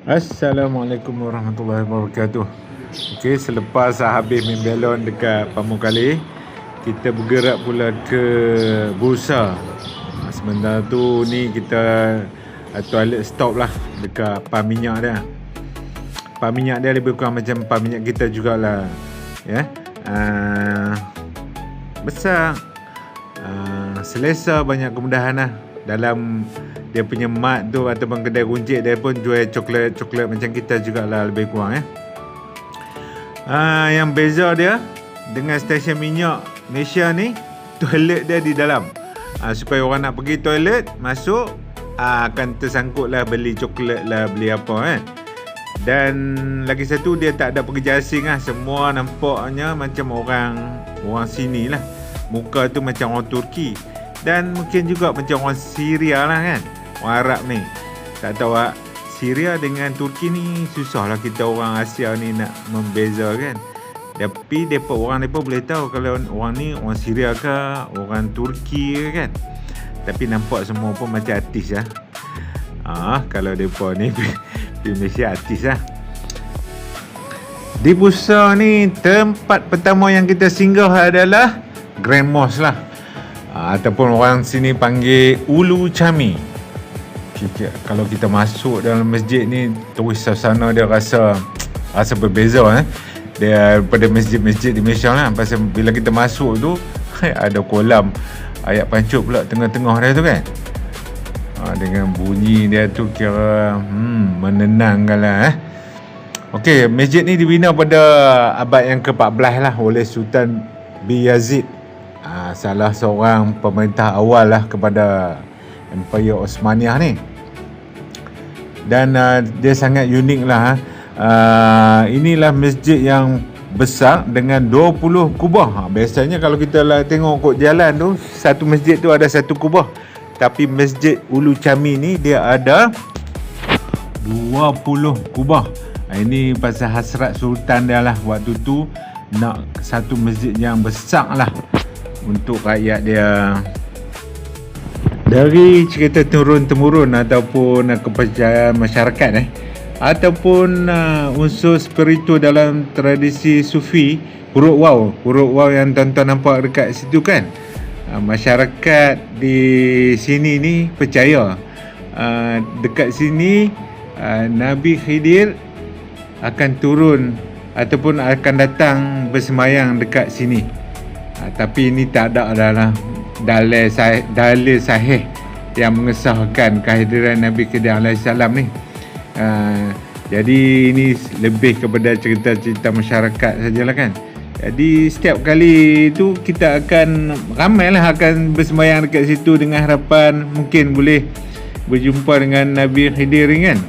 Assalamualaikum warahmatullahi wabarakatuh. Okey, selepas habis main belon dekat Pamukkale, kita bergerak pula ke Bursa. Sementara tu ni kita toilet stop lah dekat pam minyak dia. Pam minyak dia lebih kurang macam pam minyak kita jugalah. Ya. Besar. Selesa, banyak kemudahan lah. Dalam dia punya mat tu ataupun kedai runcit dia pun jual coklat macam kita jugalah lebih kurang. Yang beza dia dengan stesen minyak Malaysia ni, toilet dia di dalam. Supaya orang nak pergi toilet, masuk, akan tersangkut lah, beli coklat lah, beli apa. Dan lagi satu, dia tak ada pekerja asing lah. Semua nampaknya macam orang sini lah. Muka tu macam orang Turki. Dan mungkin juga macam orang Syria lah kan, orang Arab ni. Tak tahu lah, Syria dengan Turki ni susah lah kita orang Asia ni nak membeza kan. Tapi orang mereka boleh tahu kalau orang ni orang Syria ke, orang Turki ke kan. Tapi nampak semua pun macam artis lah. Kalau mereka ni di Malaysia artis lah. Di Bursa ni, tempat pertama yang kita singgah adalah Grand Mosque lah. Ataupun orang sini panggil Ulu Chami. Kalau kita masuk dalam masjid ni, terus suasana dia rasa berbeza daripada masjid-masjid di Malaysia lah. Pasal bila kita masuk tu ada kolam ayat pancut pula tengah-tengah dia tu kan. Dengan bunyi dia tu kira menenangkan lah. Okey, masjid ni dibina pada abad yang ke-14 lah oleh Sultan bin Yazid, salah seorang pemerintah awal lah kepada Empire Osmaniyah ni. Dan dia sangat unik lah. Inilah masjid yang besar dengan 20 kubah. Biasanya kalau kita lah tengok kot jalan tu, satu masjid tu ada satu kubah. Tapi masjid Ulu Chami ni dia ada 20 kubah. Ini pasal hasrat sultan dia lah waktu tu, nak satu masjid yang besar lah untuk rakyat dia. Dari cerita turun-temurun ataupun kepercayaan masyarakat ataupun unsur spiritual dalam tradisi sufi, huruf waw yang tuan-tuan nampak dekat situ kan, masyarakat di sini ni percaya dekat sini Nabi Khidir akan turun ataupun akan datang bersemayang dekat sini. Tapi ini tak ada adalah dalil sahih yang mengesahkan kehadiran Nabi Khidir alaihissalam ni. Jadi ini lebih kepada cerita-cerita masyarakat sajalah kan. Jadi setiap kali tu kita akan ramailah akan bersemayang dekat situ dengan harapan mungkin boleh berjumpa dengan Nabi Khidir kan.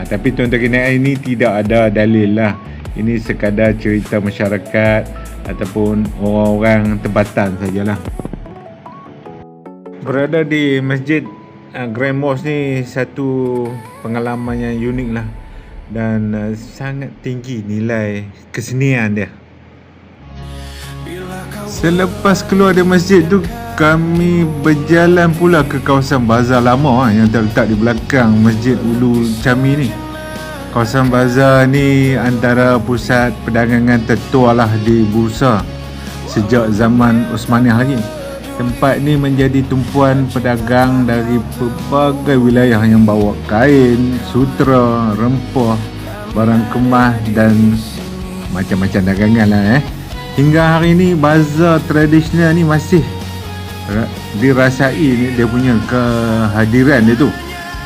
Tapi tuan-tuan kena, ini tidak ada dalil lah. Ini sekadar cerita masyarakat ataupun orang-orang tempatan sajalah. Berada di masjid Grand Mosque ni satu pengalaman yang unik lah. Dan sangat tinggi nilai kesenian dia. Selepas keluar dari masjid tu, kami berjalan pula ke kawasan bazar lama yang terletak di belakang masjid Ulu Chami ni. Kawasan bazar ni antara pusat perdagangan tertua lah di Bursa sejak zaman Osmaniyah lagi. Tempat ni menjadi tumpuan pedagang dari pelbagai wilayah yang bawa kain, sutera, rempah, barang kemas dan macam-macam dagangan lah. Hingga hari ni bazar tradisional ni masih dirasai dia punya kehadiran dia tu.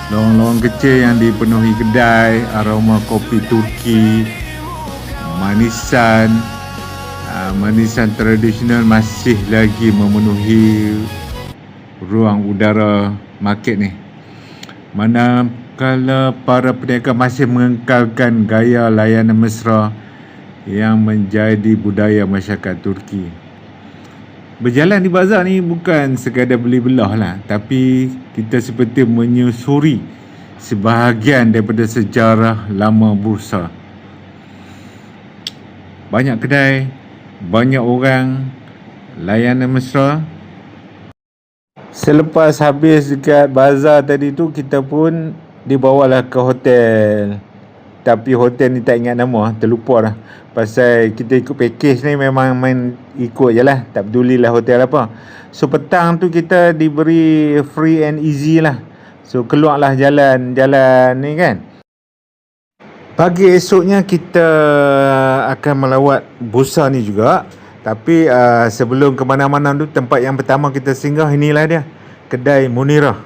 Lorong-lorong kecil yang dipenuhi kedai, aroma kopi Turki, manisan tradisional masih lagi memenuhi ruang udara market ni. Manakala para peniaga masih mengekalkan gaya layanan mesra yang menjadi budaya masyarakat Turki. Berjalan di bazar ni bukan sekadar beli belah lah, tapi kita seperti menyusuri sebahagian daripada sejarah lama Bursa. Banyak kedai, banyak orang, layanan mesra. Selepas habis dekat bazar tadi tu, kita pun dibawalah ke hotel Tapi hotel ni tak ingat nama, terlupa dah. Pasal kita ikut package ni memang main ikut je lah, tak peduli lah hotel apa. So petang tu kita diberi free and easy lah. So keluarlah jalan ni kan. Pagi esoknya kita akan melawat Busa ni juga. Tapi sebelum ke mana-mana tu, tempat yang pertama kita singgah inilah dia, kedai Munirah.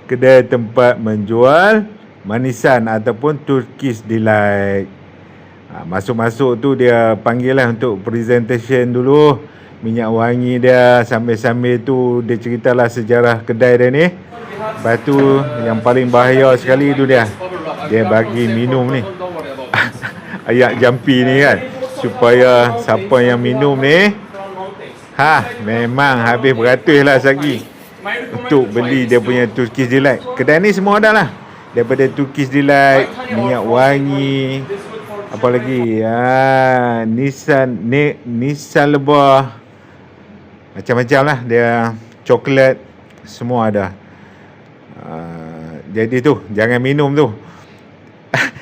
Kedai tempat menjual manisan ataupun Turkish Delight. Masuk-masuk tu dia panggil lah untuk presentation dulu, minyak wangi dia, sambil-sambil tu dia ceritalah sejarah kedai dia ni. Lepas tu yang paling bahaya sekali tu dia bagi minum ni ayak jampi ni kan, supaya siapa yang minum ni memang habis beratus lah lagi untuk beli dia punya Turkish Delight. Kedai ni semua ada lah, daripada Turkish Delight, minyak wangi, apa lagi, Nissan lebah, macam-macam lah dia, coklat, semua ada. Jadi tu jangan minum tu.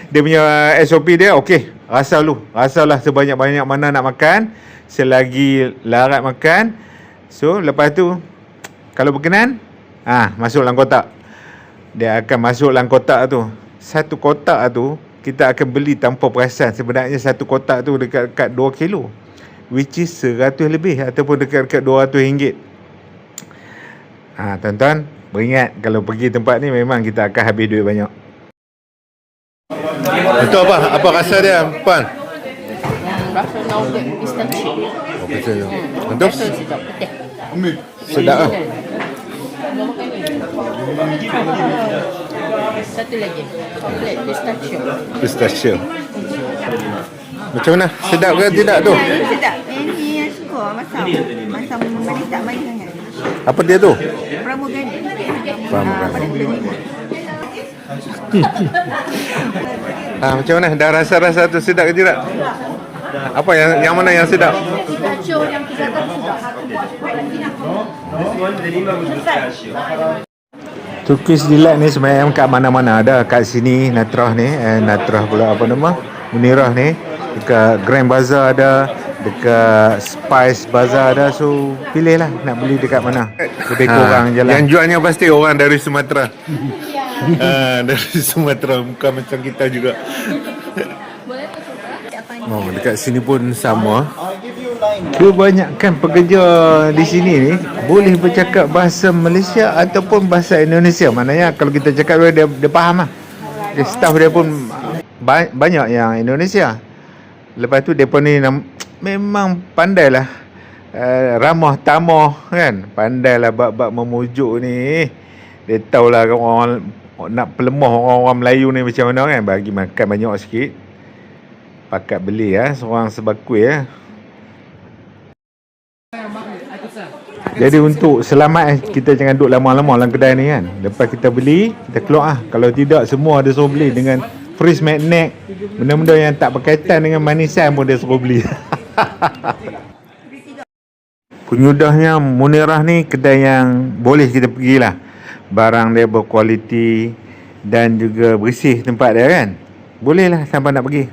Dia punya SOP dia okey, rasalah sebanyak-banyak mana nak makan, selagi larat makan. So lepas tu kalau berkenan, masuk dalam kotak. Dia akan masuk dalam kotak tu. Satu kotak tu kita akan beli tanpa perasan. Sebenarnya satu kotak tu dekat-dekat 2 kilo, which is 100 lebih, ataupun dekat-dekat RM200. Tuan-tuan beringat, kalau pergi tempat ni memang kita akan habis duit banyak. Itu apa? Apa rasa dia, Puan? Rasa naugat pistachio. Oh, betul. Untuk? Sedap, pedas. Sedap lah. Satu lagi, coklat Pistachio. Macam mana? Sedap ke tidak tu? Sedap. Ini yang suka masam manis tak manis sangat. Apa dia tu? Pramugani. Pramugani. Pada bulan 5. Macam mana? Dah rasa-rasa tu sedap ke tidak? Apa yang mana yang sedap? Pistachio yang kita Turkish Delight ni sebenarnya kat mana-mana ada. Kat sini Natrah ni, Natrah pula apa nama? Munirah ni. Dekat Grand Bazaar ada, dekat Spice Bazaar ada. So pilih lah nak beli dekat mana. Lebih kurang je lah. Yang jualnya pasti orang dari Sumatera. Dari Sumatera, bukan macam kita juga. Dekat sini pun sama. Kebanyakan pekerja di sini ni boleh bercakap bahasa Malaysia ataupun bahasa Indonesia. Maknanya kalau kita cakap dia faham lah. Staff dia pun banyak yang Indonesia. Lepas tu mereka ni memang pandai lah, ramah tamah kan. Pandai lah bab memujuk ni. Dia tahulah orang nak pelemah orang-orang Melayu ni macam mana kan. Bagi makan banyak sikit, pakat beli seorang sebakul Jadi untuk selamat kita jangan duduk lama-lama dalam kedai ni kan. Lepas kita beli, kita keluar Kalau tidak, semua dia suruh beli dengan freeze magnet, benda-benda yang tak berkaitan dengan manisan pun dia suruh beli. Penyudahnya Munirah ni kedai yang boleh kita pergilah. Barang dia berkualiti dan juga bersih tempat dia kan. Bolehlah sampai nak pergi.